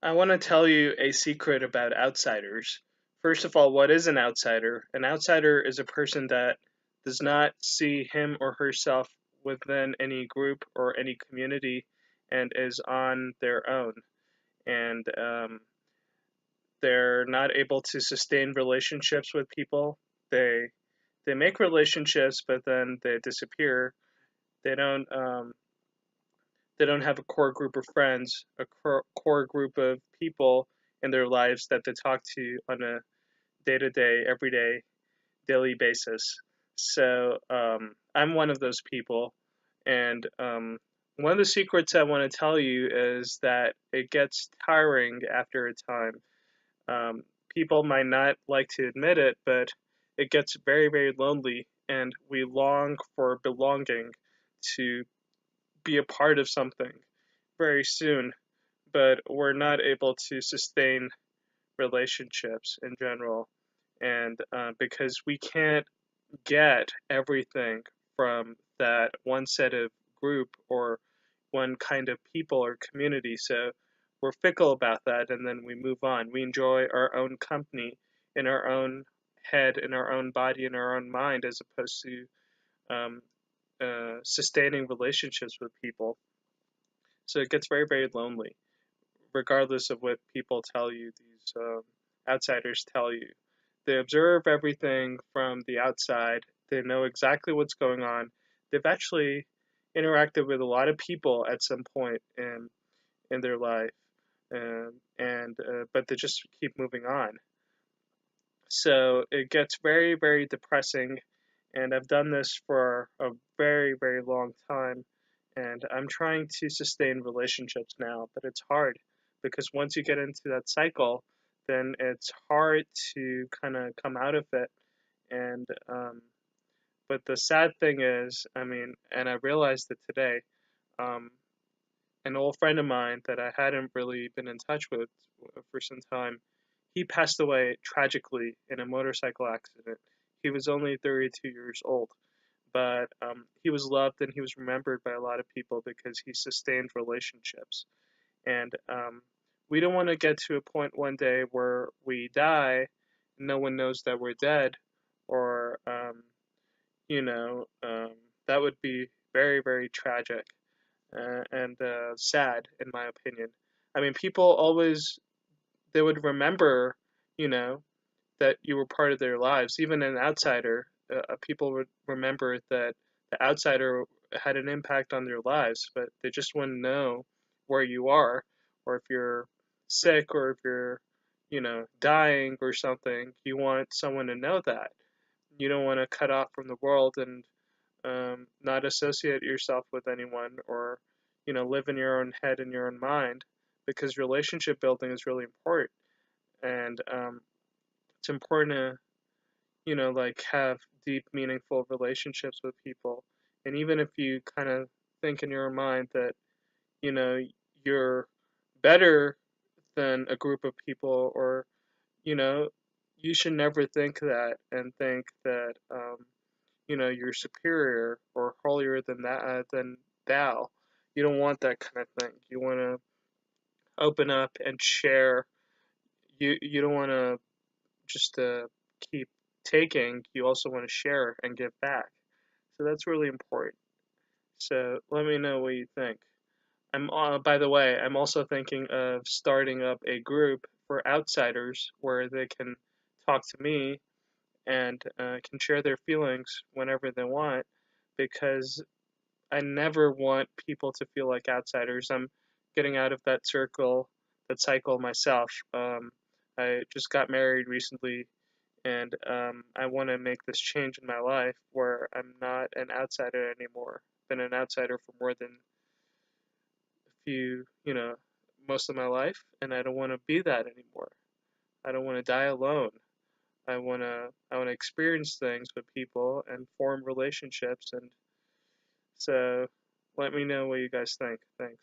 I want to tell you a secret about outsiders. First of all, what is an outsider? An outsider is a person that does not see him or herself within any group or any community and is on their own. And they're not able to sustain relationships with people. They they make relationships, but then they disappear. They don't um, they don't have a core group of friends, a core group of people in their lives that they talk to on a day to day, everyday, daily basis. So I'm one of those people. And one of the secrets I want to tell you is that it gets tiring after a time. Um, People might not like to admit it, but it gets very, very lonely, and we long for belonging, to be a part of something very soon, but we're not able to sustain relationships in general. And because we can't get everything from that one set of group or one kind of people or community. So we're fickle about that, and then we move on. We enjoy our own company in our own head, in our own body, in our own mind, as opposed to um, sustaining relationships with people. So it gets very, very lonely, regardless of what people tell you, these outsiders tell you. They observe everything from the outside, they know exactly what's going on. They've actually interacted with a lot of people at some point in their life, and but they just keep moving on. So it gets very, very depressing, and I've done this for a very, very long time, and I'm trying to sustain relationships now, but it's hard because once you get into that cycle, then it's hard to kind of come out of it. And but the sad thing is, I mean, and I realized it today, um, an old friend of mine that I hadn't really been in touch with for some time, he passed away tragically in a motorcycle accident. He was only 32 years old, but he was loved and he was remembered by a lot of people because he sustained relationships. And we don't want to get to a point one day where we die, no one knows that we're dead, or you know, that would be very, very tragic and sad, in my opinion. I mean, people always they would remember, you know, that you were part of their lives. Even an outsider, people would remember that the outsider had an impact on their lives, but they just wouldn't know where you are, or if you're sick, or if you're, dying or something. You want someone to know that. You don't want to cut off from the world and not associate yourself with anyone, or live in your own head and your own mind, because relationship building is really important. And it's important to like have deep meaningful relationships with people. And even if you kind of think in your mind that you know you're better than a group of people, or you know you should never think that, and think that you're superior or holier than that, than thou. You don't want that kind of thing. You want to open up and share. You don't want to just keep taking. You also want to share and give back. So that's really important. So let me know what you think. By the way, I'm also thinking of starting up a group for outsiders where they can talk to me and can share their feelings whenever they want, because I never want people to feel like outsiders. I'm getting out of that cycle myself. I just got married recently, and I want to make this change in my life where I'm not an outsider anymore. Been an outsider for more than a few, most of my life, and I don't want to be that anymore. I don't want to die alone. I want to experience things with people and form relationships, and so let me know what you guys think. Thanks.